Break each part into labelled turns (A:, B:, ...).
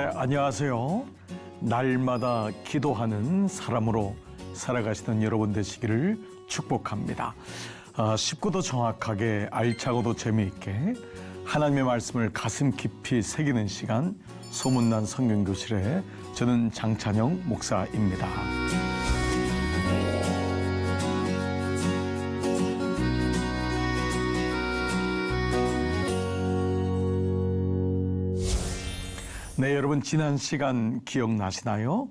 A: 안녕하세요. 날마다 기도하는 사람으로 살아가시는 여러분 되시기를 축복합니다. 쉽고도 정확하게 알차고도 재미있게 하나님의 말씀을 가슴 깊이 새기는 시간 소문난 성경교실에 저는 장찬영 목사입니다. 네, 여러분 지난 시간 기억나시나요?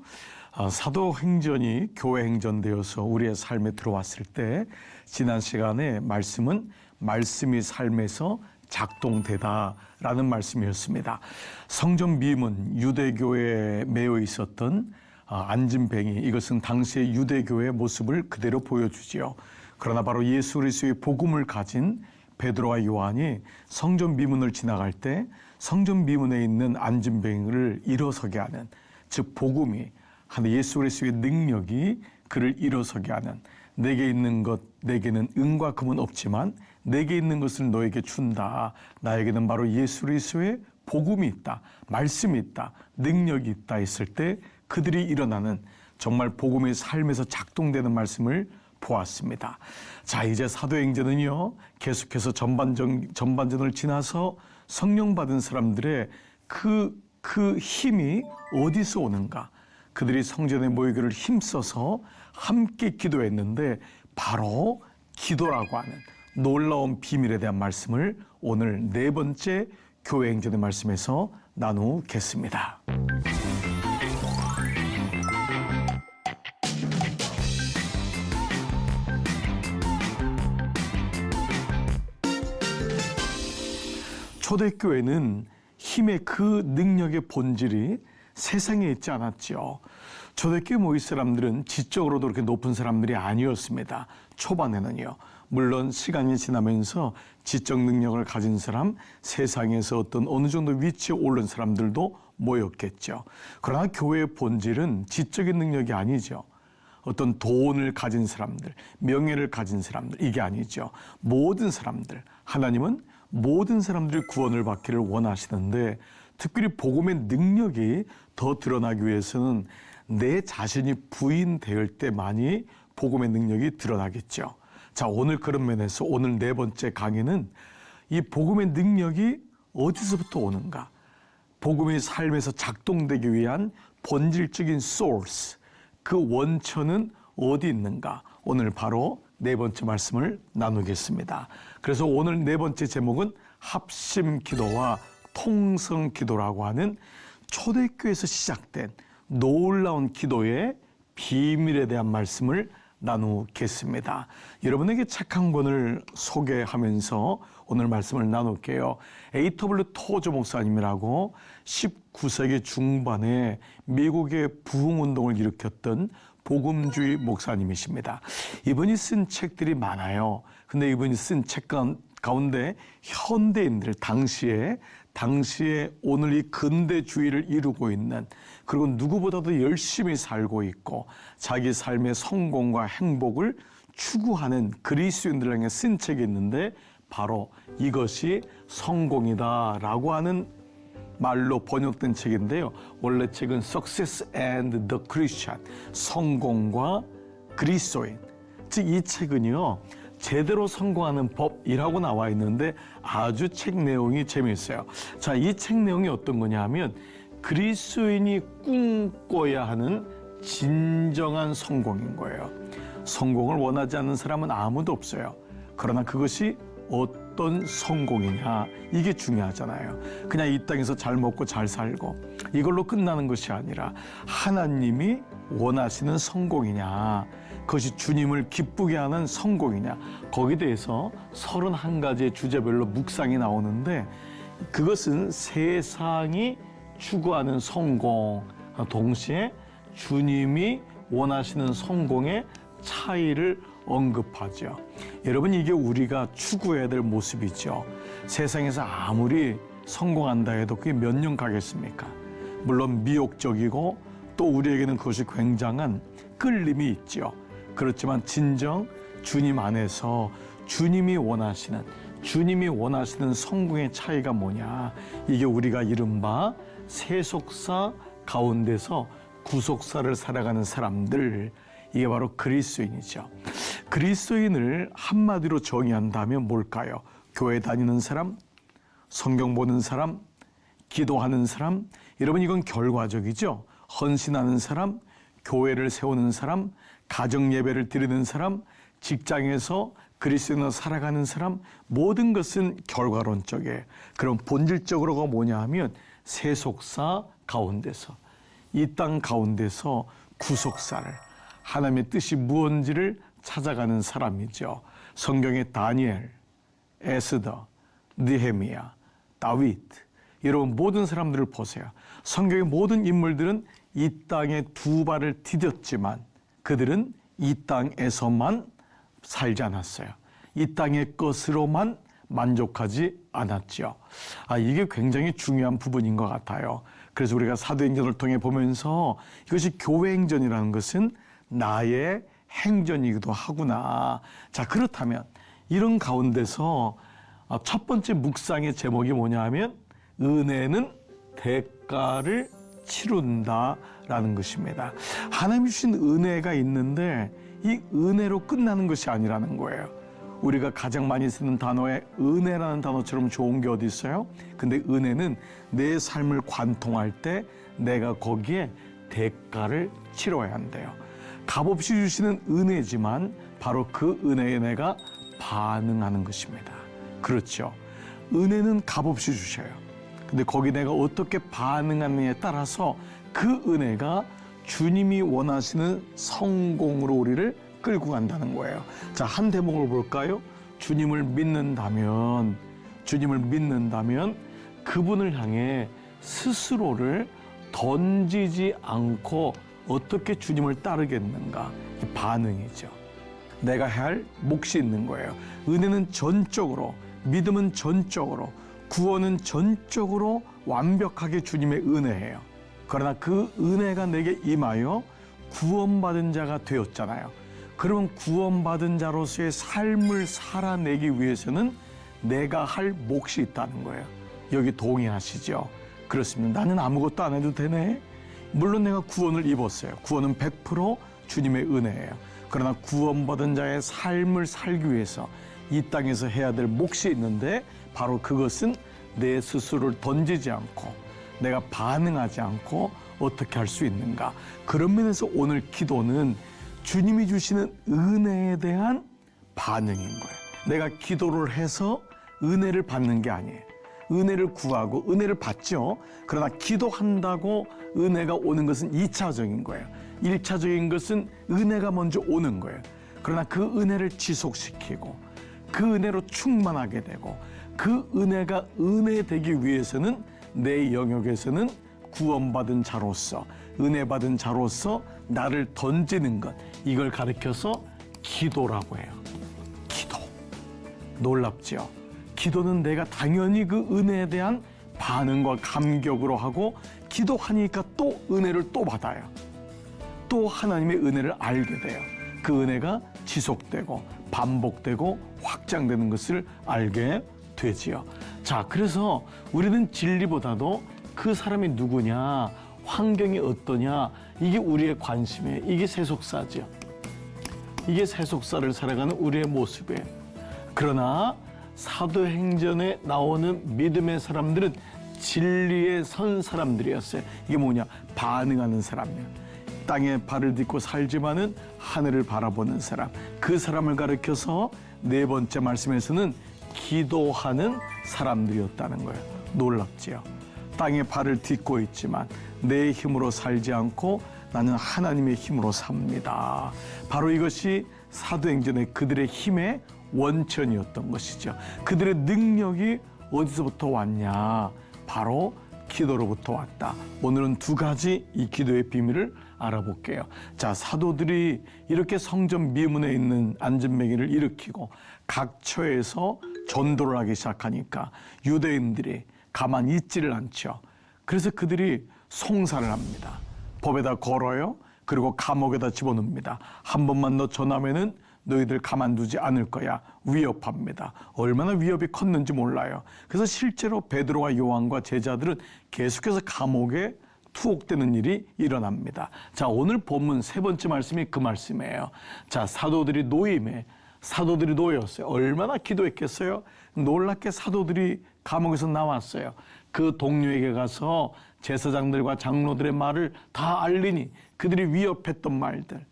A: 사도행전이 교회행전되어서 우리의 삶에 들어왔을 때 지난 시간에 말씀은 말씀이 삶에서 작동되다라는 말씀이었습니다. 성전 미문 유대교에 매여 있었던 안진뱅이, 이것은 당시의 유대교의 모습을 그대로 보여주지요. 그러나 바로 예수 그리스도의 복음을 가진 베드로와 요한이 성전 미문을 지나갈 때 성전 미문에 있는 안진뱅이를 일어서게 하는, 즉 복음이 하는 예수 그리스도의 능력이 그를 일어서게 하는, 내게 있는 것 내게는 은과 금은 없지만 내게 있는 것을 너에게 준다. 나에게는 바로 예수 그리스도의 복음이 있다, 말씀이 있다, 능력이 있다 했을 때 그들이 일어나는 정말 복음의 삶에서 작동되는 말씀을 보았습니다. 자, 이제 사도행전은요 계속해서 전반전을 지나서 성령 받은 사람들의 그 힘이 어디서 오는가? 그들이 성전에 모이기를 힘써서 함께 기도했는데 바로 기도라고 하는 놀라운 비밀에 대한 말씀을 오늘 네 번째 교회 행전의 말씀에서 나누겠습니다. 초대교회는 힘의 그 능력의 본질이 세상에 있지 않았죠. 초대교회 모인 사람들은 지적으로도 그렇게 높은 사람들이 아니었습니다. 초반에는요. 물론 시간이 지나면서 지적 능력을 가진 사람, 세상에서 어떤 어느 정도 위치에 오른 사람들도 모였겠죠. 그러나 교회의 본질은 지적인 능력이 아니죠. 어떤 돈을 가진 사람들, 명예를 가진 사람들, 이게 아니죠. 모든 사람들, 하나님은 모든 사람들이 구원을 받기를 원하시는데 특별히 복음의 능력이 더 드러나기 위해서는 내 자신이 부인될 때만이 복음의 능력이 드러나겠죠. 자, 오늘 그런 면에서 오늘 네 번째 강의는 이 복음의 능력이 어디서부터 오는가? 복음의 삶에서 작동되기 위한 본질적인 source, 그 원천은 어디 있는가? 오늘 바로 네 번째 말씀을 나누겠습니다. 그래서 오늘 네 번째 제목은 합심 기도와 통성 기도라고 하는 초대교회에서 시작된 놀라운 기도의 비밀에 대한 말씀을 나누겠습니다. 여러분에게 책 한 권을 소개하면서 오늘 말씀을 나눌게요. A.W. 토저 목사님이라고 19세기 중반에 미국의 부흥운동을 일으켰던 복음주의 목사님이십니다. 이분이 쓴 책들이 많아요. 근데 이분이 쓴 책 가운데 현대인들, 당시에 오늘 이 근대주의를 이루고 있는, 그리고 누구보다도 열심히 살고 있고 자기 삶의 성공과 행복을 추구하는 그리스도인들에게 쓴 책이 있는데 바로 이것이 성공이다라고 하는 말로 번역된 책인데요. 원래 책은 Success and the Christian, 성공과 그리스도인. 즉 이 책은요, 제대로 성공하는 법이라고 나와 있는데 아주 책 내용이 재미있어요. 자, 이 책 내용이 어떤 거냐 하면 그리스도인이 꿈꿔야 하는 진정한 성공인 거예요. 성공을 원하지 않는 사람은 아무도 없어요. 그러나 그것이 어떤 성공이냐, 이게 중요하잖아요. 그냥 이 땅에서 잘 먹고 잘 살고 이걸로 끝나는 것이 아니라 하나님이 원하시는 성공이냐, 그것이 주님을 기쁘게 하는 성공이냐, 거기에 대해서 31가지의 주제별로 묵상이 나오는데 그것은 세상이 추구하는 성공, 동시에 주님이 원하시는 성공의 차이를 언급하죠. 여러분, 이게 우리가 추구해야 될 모습이죠. 세상에서 아무리 성공한다 해도 그게 몇 년 가겠습니까? 물론 미혹적이고 또 우리에게는 그것이 굉장한 끌림이 있죠. 그렇지만 진정 주님 안에서 주님이 원하시는 성공의 차이가 뭐냐, 이게 우리가 이른바 세속사 가운데서 구속사를 살아가는 사람들, 이게 바로 그리스도인이죠. 그리스도인을 한마디로 정의한다면 뭘까요? 교회 다니는 사람, 성경 보는 사람, 기도하는 사람. 여러분, 이건 결과적이죠. 헌신하는 사람, 교회를 세우는 사람, 가정 예배를 드리는 사람, 직장에서 그리스도인으로 살아가는 사람, 모든 것은 결과론적이에요. 그럼 본질적으로가 뭐냐 하면 세속사 가운데서, 이 땅 가운데서 구속사를, 하나님의 뜻이 무언지를 찾아가는 사람이죠. 성경의 다니엘, 에스더, 느헤미야, 다윗, 이런 모든 사람들을 보세요. 성경의 모든 인물들은 이 땅에 두 발을 디뎠지만 그들은 이 땅에서만 살지 않았어요. 이 땅의 것으로만 만족하지 않았죠. 이게 굉장히 중요한 부분인 것 같아요. 그래서 우리가 사도행전을 통해 보면서 이것이 교회 행전이라는 것은 나의 행전이기도 하구나. 자, 그렇다면 이런 가운데서 첫 번째 묵상의 제목이 뭐냐 하면 은혜는 대가를 치룬다라는 것입니다. 하나님 주신 은혜가 있는데 이 은혜로 끝나는 것이 아니라는 거예요. 우리가 가장 많이 쓰는 단어에 은혜라는 단어처럼 좋은 게 어디 있어요? 근데 은혜는 내 삶을 관통할 때 내가 거기에 대가를 치러야 한대요. 값없이 주시는 은혜지만 바로 그 은혜에 내가 반응하는 것입니다. 그렇죠. 은혜는 값없이 주셔요. 근데 거기 내가 어떻게 반응하느냐에 따라서 그 은혜가 주님이 원하시는 성공으로 우리를 끌고 간다는 거예요. 자, 한 대목을 볼까요? 주님을 믿는다면 그분을 향해 스스로를 던지지 않고 어떻게 주님을 따르겠는가? 이 반응이죠. 내가 해야 할 몫이 있는 거예요. 은혜는 전적으로, 믿음은 전적으로, 구원은 전적으로 완벽하게 주님의 은혜예요. 그러나 그 은혜가 내게 임하여 구원받은 자가 되었잖아요. 그러면 구원받은 자로서의 삶을 살아내기 위해서는 내가 할 몫이 있다는 거예요. 여기 동의하시죠? 그렇습니다. 나는 아무것도 안 해도 되네. 물론 내가 구원을 입었어요. 구원은 100% 주님의 은혜예요. 그러나 구원받은 자의 삶을 살기 위해서 이 땅에서 해야 될 몫이 있는데 바로 그것은 내 스스로를 던지지 않고 내가 반응하지 않고 어떻게 할 수 있는가. 그런 면에서 오늘 기도는 주님이 주시는 은혜에 대한 반응인 거예요. 내가 기도를 해서 은혜를 받는 게 아니에요. 은혜를 구하고 은혜를 받죠. 그러나 기도한다고 은혜가 오는 것은 2차적인 거예요. 1차적인 것은 은혜가 먼저 오는 거예요. 그러나 그 은혜를 지속시키고 그 은혜로 충만하게 되고 그 은혜가 은혜 되기 위해서는 내 영역에서는 구원받은 자로서, 은혜 받은 자로서 나를 던지는 것, 이걸 가리켜서 기도라고 해요. 기도. 놀랍죠? 기도는 내가 당연히 그 은혜에 대한 반응과 감격으로 하고 기도하니까 또 은혜를 또 받아요. 또 하나님의 은혜를 알게 돼요. 그 은혜가 지속되고 반복되고 확장되는 것을 알게 되지요. 자, 그래서 우리는 진리보다도 그 사람이 누구냐, 환경이 어떠냐, 이게 우리의 관심이에요. 이게 세속사죠. 이게 세속사를 살아가는 우리의 모습이에요. 그러나 사도행전에 나오는 믿음의 사람들은 진리에 선 사람들이었어요. 이게 뭐냐? 반응하는 사람이에요. 땅에 발을 딛고 살지만은 하늘을 바라보는 사람. 그 사람을 가리켜서 네 번째 말씀에서는 기도하는 사람들이었다는 거예요. 놀랍지요. 땅에 발을 딛고 있지만 내 힘으로 살지 않고 나는 하나님의 힘으로 삽니다. 바로 이것이 사도행전의 그들의 힘의 원천이었던 것이죠. 그들의 능력이 어디서부터 왔냐? 바로 기도로부터 왔다. 오늘은 두 가지 이 기도의 비밀을 알아볼게요. 자, 사도들이 이렇게 성전 미문에 있는 안전뱅이를 일으키고 각 처에서 전도를 하기 시작하니까 유대인들이 가만히 있지를 않죠. 그래서 그들이 송사를 합니다. 법에다 걸어요. 그리고 감옥에다 집어넣습니다. 한 번만 너 전하면은 너희들 가만두지 않을 거야. 위협합니다. 얼마나 위협이 컸는지 몰라요. 그래서 실제로 베드로와 요한과 제자들은 계속해서 감옥에 투옥되는 일이 일어납니다. 자, 오늘 본문 세 번째 말씀이 그 말씀이에요. 자, 사도들이 놓였어요. 얼마나 기도했겠어요? 놀랍게 사도들이 감옥에서 나왔어요. 그 동료에게 가서 제사장들과 장로들의 말을 다 알리니 그들이 위협했던 말들.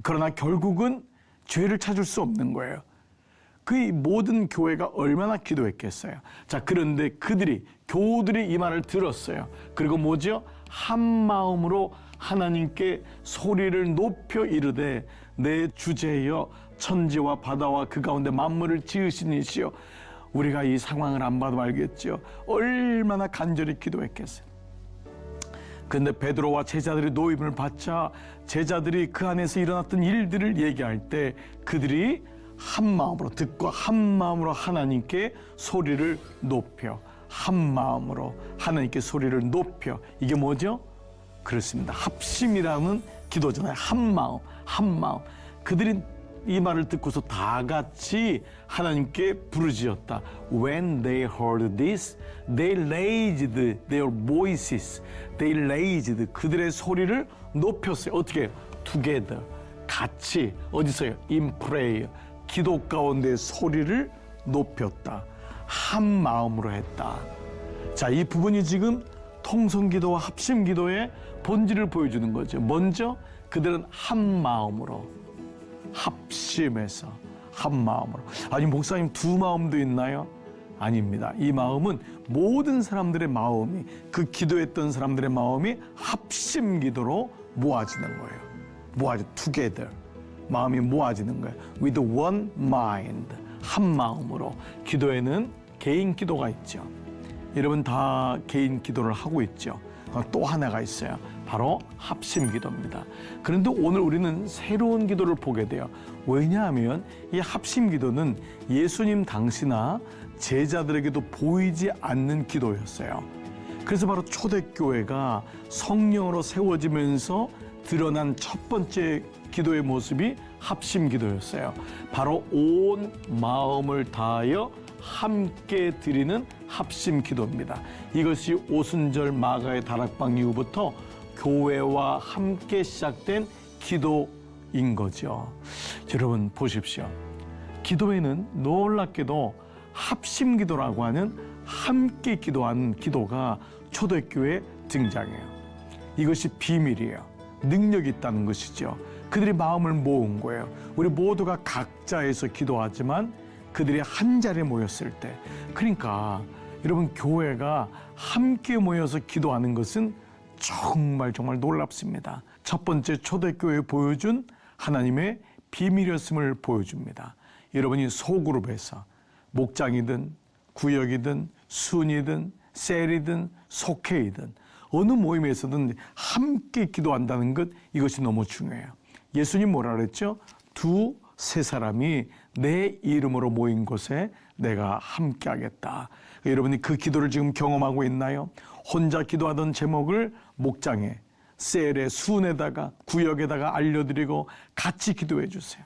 A: 그러나 결국은 죄를 찾을 수 없는 거예요. 그 모든 교회가 얼마나 기도했겠어요. 자, 그런데 교우들이 이 말을 들었어요. 그리고 뭐죠? 한 마음으로 하나님께 소리를 높여 이르되 내 주제여 천지와 바다와 그 가운데 만물을 지으신 이시여. 우리가 이 상황을 안 봐도 알겠죠. 얼마나 간절히 기도했겠어요. 근데 베드로와 제자들이 노임을 받자 제자들이 그 안에서 일어났던 일들을 얘기할 때 그들이 한 마음으로 듣고 한 마음으로 하나님께 소리를 높여, 한 마음으로 하나님께 소리를 높여. 이게 뭐죠? 그렇습니다. 합심이라는 기도잖아요. 한 마음. 그들이 이 말을 듣고서 다 같이 하나님께 부르짖었다. When they heard this, they raised their voices. They raised. 그들의 소리를 높였어요. 어떻게 해요? Together. 같이. 어디서요? In prayer. 기도 가운데 소리를 높였다. 한 마음으로 했다. 자, 이 부분이 지금 통성기도와 합심기도의 본질을 보여주는 거죠. 먼저 그들은 한 마음으로 합심해서 한 마음으로. 아니, 목사님 두 마음도 있나요? 아닙니다. 이 마음은 모든 사람들의 마음이, 그 기도했던 사람들의 마음이 합심기도로 모아지는 거예요. together. 마음이 모아지는 거예요. With one mind. 한 마음으로. 기도에는 개인 기도가 있죠. 여러분 다 개인 기도를 하고 있죠. 또 하나가 있어요. 바로 합심 기도입니다. 그런데 오늘 우리는 새로운 기도를 보게 돼요. 왜냐하면 이 합심 기도는 예수님 당시나 제자들에게도 보이지 않는 기도였어요. 그래서 바로 초대교회가 성령으로 세워지면서 드러난 첫 번째 기도의 모습이 합심 기도였어요. 바로 온 마음을 다하여 함께 드리는 합심 기도입니다. 이것이 오순절 마가의 다락방 이후부터 교회와 함께 시작된 기도인 거죠. 여러분 보십시오. 기도에는 놀랍게도 합심 기도라고 하는 함께 기도하는 기도가 초대교회에 등장해요. 이것이 비밀이에요. 능력이 있다는 것이죠. 그들이 마음을 모은 거예요. 우리 모두가 각자에서 기도하지만 그들이 한 자리에 모였을 때, 그러니까 여러분 교회가 함께 모여서 기도하는 것은 정말 놀랍습니다. 첫 번째 초대교회에 보여준 하나님의 비밀이었음을 보여줍니다. 여러분이 소그룹에서 목장이든 구역이든 순이든 셀이든 속회이든 어느 모임에서든 함께 기도한다는 것, 이것이 너무 중요해요. 예수님 뭐라 그랬죠? 두세 사람이 내 이름으로 모인 곳에 내가 함께 하겠다. 여러분이 그 기도를 지금 경험하고 있나요? 혼자 기도하던 제목을 목장에, 셀에, 순에다가, 구역에다가 알려드리고 같이 기도해 주세요.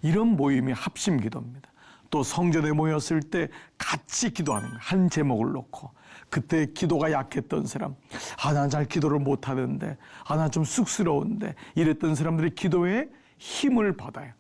A: 이런 모임이 합심 기도입니다. 또 성전에 모였을 때 같이 기도하는 거예요. 한 제목을 놓고. 그때 기도가 약했던 사람, 난 잘 기도를 못하는데, 난 좀 쑥스러운데, 이랬던 사람들이 기도에 힘을 받아요.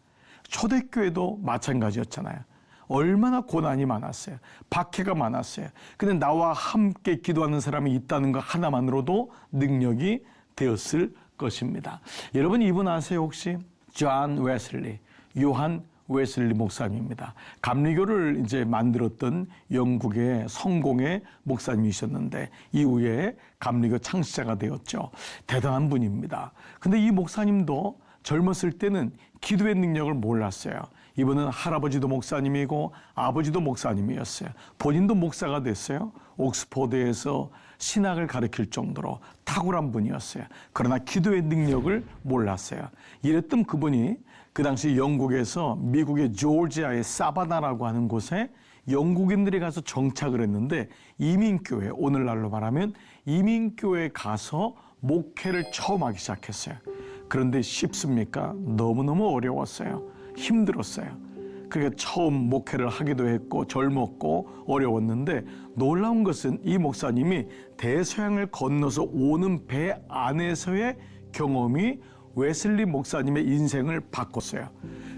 A: 초대교회도 마찬가지였잖아요. 얼마나 고난이 많았어요. 박해가 많았어요. 근데 나와 함께 기도하는 사람이 있다는 것 하나만으로도 능력이 되었을 것입니다. 여러분 이분 아세요 혹시? 존 웨슬리, 요한 웨슬리 목사님입니다. 감리교를 이제 만들었던 영국의 성공의 목사님이셨는데 이후에 감리교 창시자가 되었죠. 대단한 분입니다. 근데 이 목사님도 젊었을 때는 기도의 능력을 몰랐어요. 이분은 할아버지도 목사님이고 아버지도 목사님이었어요. 본인도 목사가 됐어요. 옥스포드에서 신학을 가르칠 정도로 탁월한 분이었어요. 그러나 기도의 능력을 몰랐어요. 이랬던 그분이 그 당시 영국에서 미국의 조지아의 사바나라고 하는 곳에 영국인들이 가서 정착을 했는데 이민교회, 오늘날로 말하면 이민교회에 가서 목회를 처음 하기 시작했어요. 그런데 쉽습니까? 너무너무 어려웠어요. 힘들었어요. 그러니까 처음 목회를 하기도 했고 젊었고 어려웠는데 놀라운 것은 이 목사님이 대서양을 건너서 오는 배 안에서의 경험이 웨슬리 목사님의 인생을 바꿨어요.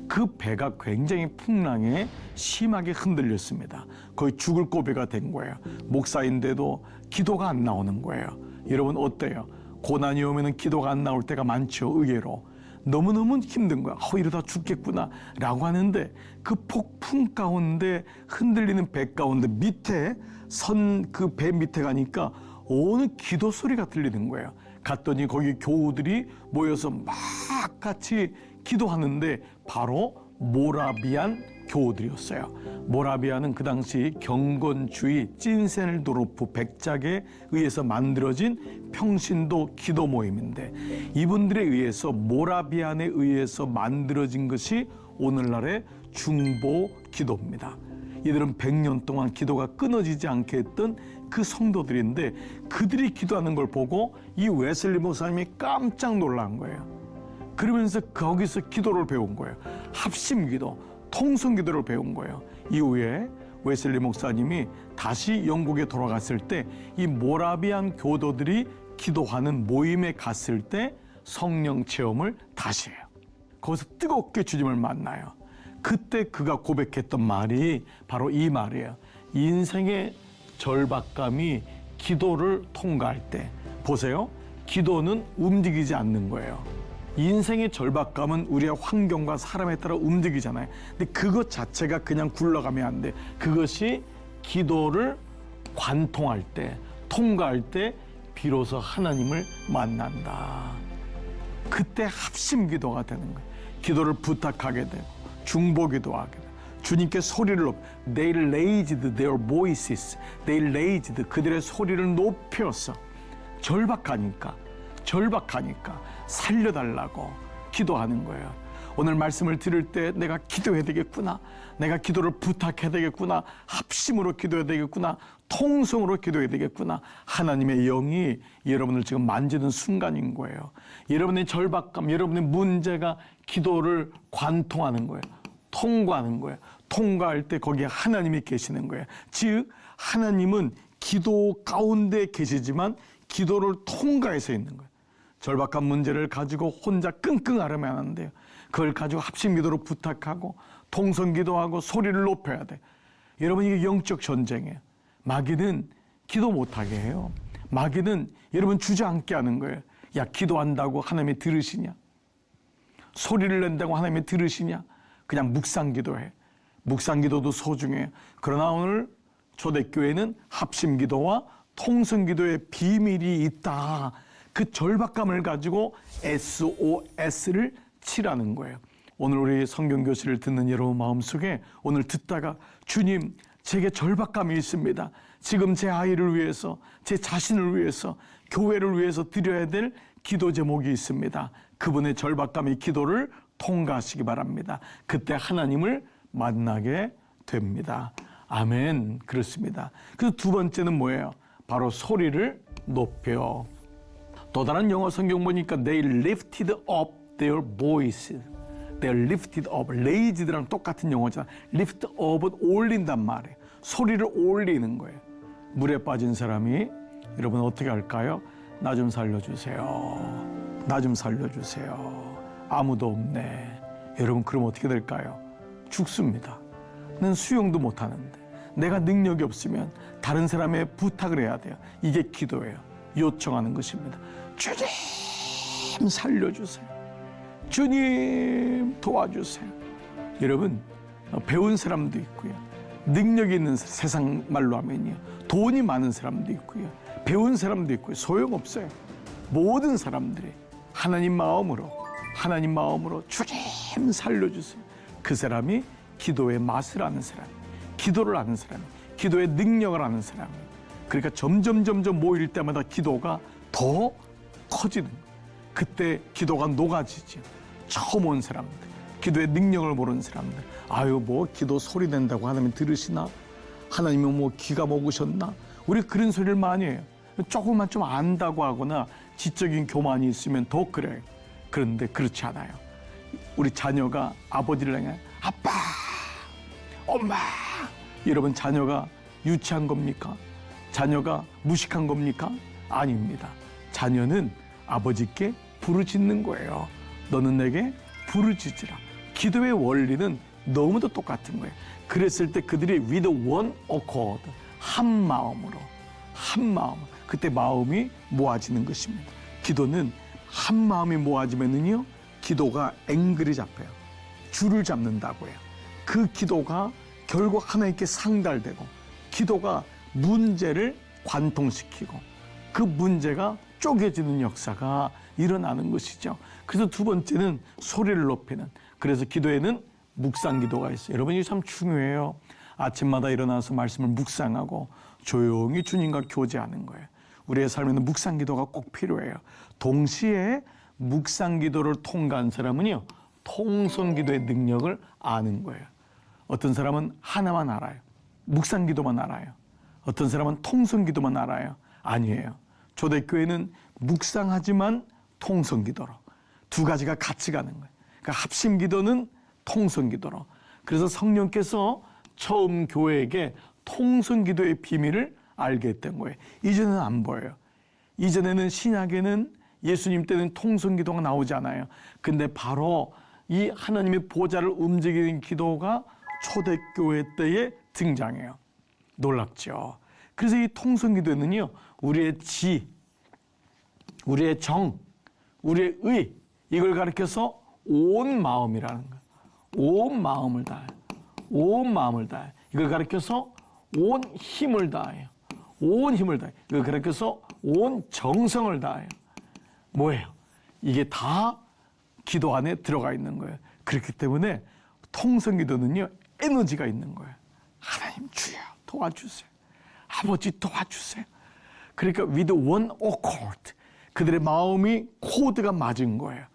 A: 그 배가 굉장히 풍랑에 심하게 흔들렸습니다. 거의 죽을 고비가 된 거예요. 목사인데도 기도가 안 나오는 거예요. 여러분 어때요? 고난이 오면 기도가 안 나올 때가 많죠. 의외로. 너무너무 힘든 거야. 이러다 죽겠구나 라고 하는데 그 폭풍 가운데 흔들리는 배 가운데 밑에 그 배 밑에 가니까 어느 기도 소리가 들리는 거예요. 갔더니 거기 교우들이 모여서 막 같이 기도하는데 바로 모라비안 교우들이었어요. 모라비아는 그 당시 경건주의 찐센도르프 백작에 의해서 만들어진 평신도 기도 모임인데 이분들에 의해서 모라비안에 의해서 만들어진 것이 오늘날의 중보 기도입니다. 이들은 100년 동안 기도가 끊어지지 않게 했던 그 성도들인데 그들이 기도하는 걸 보고 이 웨슬리 목사님이 깜짝 놀란 거예요. 그러면서 거기서 기도를 배운 거예요. 합심기도, 통성기도를 배운 거예요. 이후에 웨슬리 목사님이 다시 영국에 돌아갔을 때 이 모라비안 교도들이 기도하는 모임에 갔을 때 성령 체험을 다시 해요. 거기서 뜨겁게 주님을 만나요. 그때 그가 고백했던 말이 바로 이 말이에요. 인생의 절박감이 기도를 통과할 때 보세요. 기도는 움직이지 않는 거예요. 인생의 절박감은 우리의 환경과 사람에 따라 움직이잖아요. 근데 그것 자체가 그냥 굴러가면 안 돼. 그것이 기도를 관통할 때, 통과할 때 비로소 하나님을 만난다. 그때 합심 기도가 되는 거예요. 기도를 부탁하게 되고 중보기도하게 되고 주님께 소리를 높여 They raised their voices. They raised 그들의 소리를 높여서 절박하니까 살려달라고 기도하는 거예요. 오늘 말씀을 들을 때 내가 기도해야 되겠구나. 내가 기도를 부탁해야 되겠구나. 합심으로 기도해야 되겠구나. 통성으로 기도해야 되겠구나. 하나님의 영이 여러분을 지금 만지는 순간인 거예요. 여러분의 절박감, 여러분의 문제가 기도를 관통하는 거예요. 통과하는 거예요. 통과할 때 거기에 하나님이 계시는 거예요. 즉 하나님은 기도 가운데 계시지만 기도를 통과해서 있는 거예요. 절박한 문제를 가지고 혼자 끙끙 앓으면 안 돼요. 그걸 가지고 합심기도로 부탁하고 통성기도하고 소리를 높여야 돼. 여러분 이게 영적 전쟁이에요. 마귀는 기도 못하게 해요. 마귀는 여러분 주저앉게 하는 거예요. 야 기도한다고 하나님이 들으시냐? 소리를 낸다고 하나님이 들으시냐? 그냥 묵상기도해. 묵상기도도 소중해요. 그러나 오늘 초대교회는 합심기도와 통성기도의 비밀이 있다. 그 절박감을 가지고 SOS를 치라는 거예요. 오늘 우리 성경교실을 듣는 여러분 마음속에 오늘 듣다가 주님 제게 절박감이 있습니다. 지금 제 아이를 위해서 제 자신을 위해서 교회를 위해서 드려야 될 기도 제목이 있습니다. 그분의 절박감의 기도를 통과하시기 바랍니다. 그때 하나님을 만나게 됩니다. 아멘. 그렇습니다. 그래서 두 번째는 뭐예요? 바로 소리를 높여. 또 다른 영어 성경 보니까 they lifted up their voices. They lifted up. raised랑 똑같은 영어잖아. lift up은 올린단 말이에요. 소리를 올리는 거예요. 물에 빠진 사람이 여러분 어떻게 할까요? 나 좀 살려주세요. 나 좀 살려주세요. 아무도 없네. 여러분 그럼 어떻게 될까요? 죽습니다. 난 수영도 못하는데 내가 능력이 없으면 다른 사람의 부탁을 해야 돼요. 이게 기도예요. 요청하는 것입니다. 주님 살려주세요. 주님 도와주세요. 여러분 배운 사람도 있고요. 능력이 있는 세상 말로 하면요. 돈이 많은 사람도 있고요. 배운 사람도 있고요. 소용없어요. 모든 사람들이 하나님 마음으로 주님 살려주세요. 그 사람이 기도의 맛을 아는 사람, 기도를 아는 사람, 기도의 능력을 아는 사람이에요. 그러니까 점점 모일 때마다 기도가 더 커지는 거예요. 그때 기도가 녹아지죠. 처음 온 사람들, 기도의 능력을 모르는 사람들, 아유 뭐 기도 소리 낸다고 하나님 들으시나? 하나님은 뭐 귀가 먹으셨나? 우리 그런 소리를 많이 해요. 조금만 좀 안다고 하거나 지적인 교만이 있으면 더 그래요. 그런데 그렇지 않아요. 우리 자녀가 아버지를 향해 아빠, 엄마. 여러분, 자녀가 유치한 겁니까? 자녀가 무식한 겁니까? 아닙니다. 자녀는 아버지께 부르짖는 거예요. 너는 내게 부르짖으라. 기도의 원리는 너무도 똑같은 거예요. 그랬을 때 그들이 with one accord, 한 마음으로, 그때 마음이 모아지는 것입니다. 기도는 한 마음이 모아지면은요, 기도가 앵글이 잡혀요. 줄을 잡는다고 해요. 그 기도가 결국 하나님께 상달되고, 기도가 문제를 관통시키고, 그 문제가 쪼개지는 역사가 일어나는 것이죠. 그래서 두 번째는 소리를 높이는. 그래서 기도에는 묵상 기도가 있어요. 여러분, 이게 참 중요해요. 아침마다 일어나서 말씀을 묵상하고 조용히 주님과 교제하는 거예요. 우리의 삶에는 묵상 기도가 꼭 필요해요. 동시에 묵상 기도를 통과한 사람은요, 통성 기도의 능력을 아는 거예요. 어떤 사람은 하나만 알아요. 묵상 기도만 알아요. 어떤 사람은 통성 기도만 알아요. 아니에요. 초대교회는 묵상하지만 통성 기도로 두 가지가 같이 가는 거예요. 그러니까 합심 기도는 통성 기도로. 그래서 성령께서 처음 교회에게 통성 기도의 비밀을 알게 했던 거예요. 이제는 안 보여요. 이전에는 신약에는 예수님 때는 통성 기도가 나오지 않아요. 근데 바로 이 하나님의 보좌를 움직이는 기도가 초대교회 때에 등장해요. 놀랍죠. 그래서 이 통성 기도에는요, 우리의 지, 우리의 정, 우리의 의, 이걸 가리켜서 온 마음이라는 거예요. 온 마음을 다해요. 온 마음을 다해요. 이걸 가리켜서 온 힘을 다해요. 온 힘을 다해요. 이걸 가리켜서 온 정성을 다해요. 뭐예요? 이게 다 기도 안에 들어가 있는 거예요. 그렇기 때문에 통성 기도는요, 에너지가 있는 거예요. 하나님 주여 도와주세요. 아버지 도와주세요. 그러니까 with one accord, 그들의 마음이 코드가 맞은 거예요.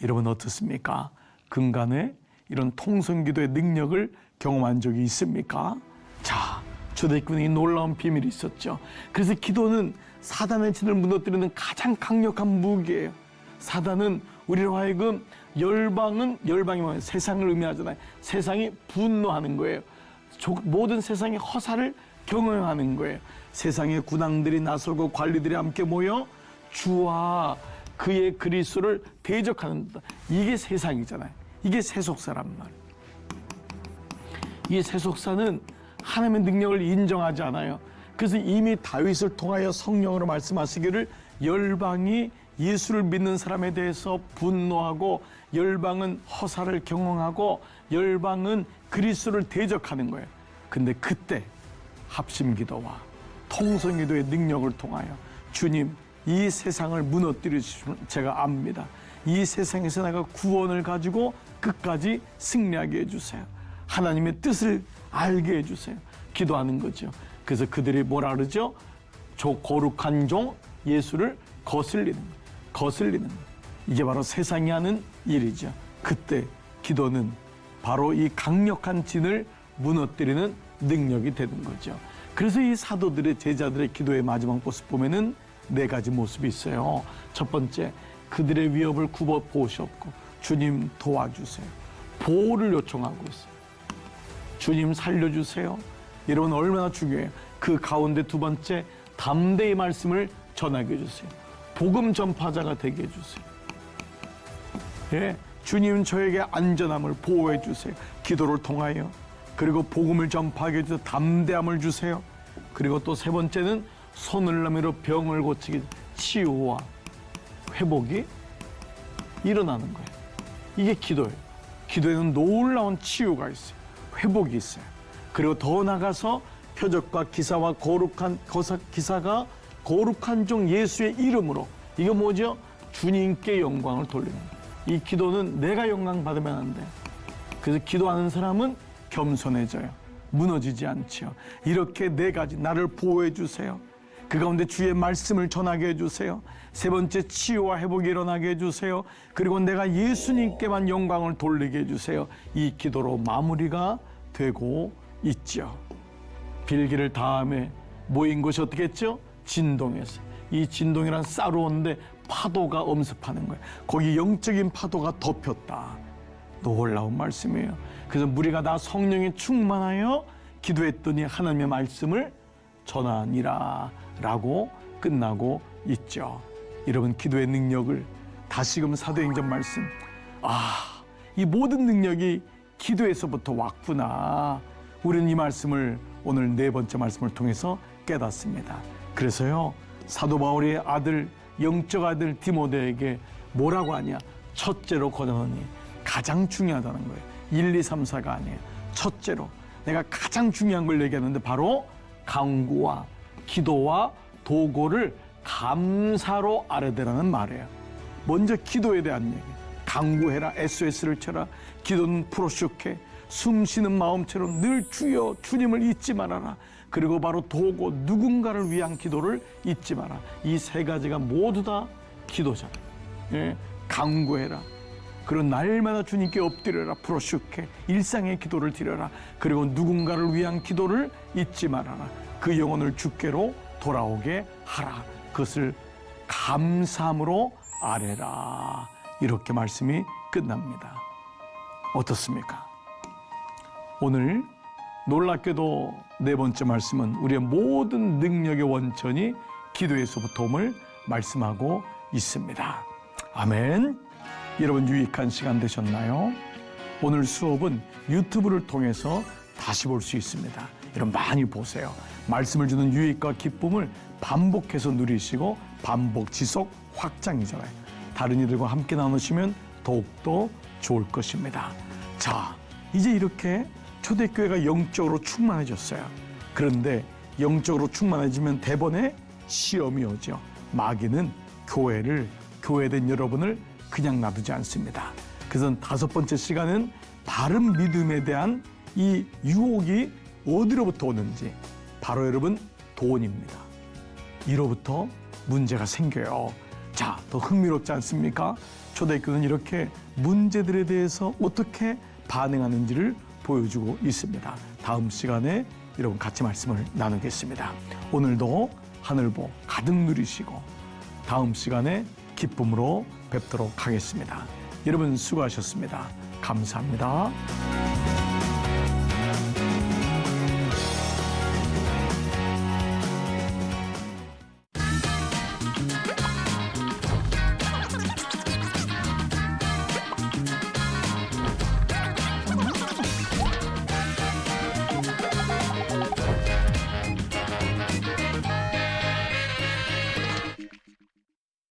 A: 여러분 어떻습니까? 근간에 이런 통성기도의 능력을 경험한 적이 있습니까? 자, 초대교회에 놀라운 비밀이 있었죠. 그래서 기도는 사단의 진을 무너뜨리는 가장 강력한 무기예요. 사단은 우리로 하여금 열방이 뭐예요? 세상을 의미하잖아요. 세상이 분노하는 거예요. 모든 세상의 허사를 경영하는 거예요. 세상의 군왕들이 나서고 관리들이 함께 모여 주와 그의 그리스도를 대적하는, 이게 세상이잖아요. 이게 세속사란 말이에요. 이 세속사는 하나님의 능력을 인정하지 않아요. 그래서 이미 다윗을 통하여 성령으로 말씀하시기를 열방이 예수를 믿는 사람에 대해서 분노하고 열방은 허사를 경영하고 열방은 그리스도를 대적하는 거예요. 근데 그때 합심기도와 통성기도의 능력을 통하여 주님, 이 세상을 무너뜨리시면 제가 압니다. 이 세상에서 내가 구원을 가지고 끝까지 승리하게 해주세요. 하나님의 뜻을 알게 해주세요. 기도하는 거죠. 그래서 그들이 뭐라 그러죠? 저 거룩한 종 예수를 거슬리는 거예요. 이게 바로 세상이 하는 일이죠. 그때 기도는 바로 이 강력한 진을 무너뜨리는 능력이 되는 거죠. 그래서 이 사도들의 제자들의 기도의 마지막 모습 보면은 4가지 모습이 있어요. 첫 번째, 그들의 위협을 굽어 보시옵고 주님 도와주세요. 보호를 요청하고 있어요. 주님 살려주세요. 여러분 얼마나 중요해요. 그 가운데 두 번째, 담대히 말씀을 전하게 해주세요. 복음 전파자가 되게 해주세요. 예, 주님 저에게 안전함을 보호해 주세요. 기도를 통하여. 그리고 복음을 전파하게 해주세요. 담대함을 주세요. 그리고 또 세 번째는 손을 내밀어 병을 고치기, 치유와 회복이 일어나는 거예요. 이게 기도예요. 기도에는 놀라운 치유가 있어요. 회복이 있어요. 그리고 더 나가서 표적과 기사와 기사가 거룩한 종 예수의 이름으로, 이게 뭐죠? 주님께 영광을 돌리는 거예요. 이 기도는 내가 영광 받으면 안 돼요. 그래서 기도하는 사람은 겸손해져요. 무너지지 않죠. 이렇게 4가지, 나를 보호해 주세요. 그 가운데 주의 말씀을 전하게 해주세요. 세 번째, 치유와 회복이 일어나게 해주세요. 그리고 내가 예수님께만 영광을 돌리게 해주세요. 이 기도로 마무리가 되고 있죠. 빌기를 다음에 모인 곳이 어떻게 했죠? 진동에서. 이 진동이란 싸로 오는데 파도가 엄습하는 거예요. 거기 영적인 파도가 덮였다. 놀라운 말씀이에요. 그래서 무리가 다 성령에 충만하여 기도했더니 하나님의 말씀을 전하니라 라고 끝나고 있죠. 여러분, 기도의 능력을 다시금 사도행전 말씀, 이 모든 능력이 기도에서부터 왔구나. 우리는 이 말씀을 오늘 네 번째 말씀을 통해서 깨닫습니다. 그래서요, 사도 바울의 아들, 영적 아들 디모데에게 뭐라고 하냐? 첫째로 권하노니, 가장 중요하다는 거예요. 1, 2, 3, 4가 아니에요. 첫째로 내가 가장 중요한 걸 얘기하는데 바로 간구와 기도와 도고를 감사로 아뢰되라는 말이에요. 먼저 기도에 대한 얘기. 간구해라, SOS를 쳐라. 기도는 프로쇼케, 숨쉬는 마음처럼 늘 주여 주님을 잊지 말아라. 그리고 바로 도고, 누군가를 위한 기도를 잊지 마라. 이 세 가지가 모두 다 기도잖아요. 예? 간구해라. 그리고 날마다 주님께 엎드려라. 프로쇼케, 일상의 기도를 드려라. 그리고 누군가를 위한 기도를 잊지 말아라. 그 영혼을 주께로 돌아오게 하라. 그것을 감사함으로 아뢰라. 이렇게 말씀이 끝납니다. 어떻습니까? 오늘 놀랍게도 네 번째 말씀은 우리의 모든 능력의 원천이 기도에서부터 옴을 말씀하고 있습니다. 아멘. 여러분, 유익한 시간 되셨나요? 오늘 수업은 유튜브를 통해서 다시 볼 수 있습니다. 여러분, 많이 보세요. 말씀을 주는 유익과 기쁨을 반복해서 누리시고 반복, 지속, 확장이잖아요. 다른 이들과 함께 나누시면 더욱더 좋을 것입니다. 자, 이제 이렇게 초대교회가 영적으로 충만해졌어요. 그런데 영적으로 충만해지면 대번에 시험이 오죠. 마귀는 교회된 여러분을 그냥 놔두지 않습니다. 그래서 다섯 번째 시간은 바른 믿음에 대한 이 유혹이 어디로부터 오는지, 바로 여러분, 돈입니다. 이로부터 문제가 생겨요. 자, 더 흥미롭지 않습니까? 초대교회는 이렇게 문제들에 대해서 어떻게 반응하는지를 보여주고 있습니다. 다음 시간에 여러분 같이 말씀을 나누겠습니다. 오늘도 하늘복 가득 누리시고 다음 시간에 기쁨으로 뵙도록 하겠습니다. 여러분 수고하셨습니다. 감사합니다.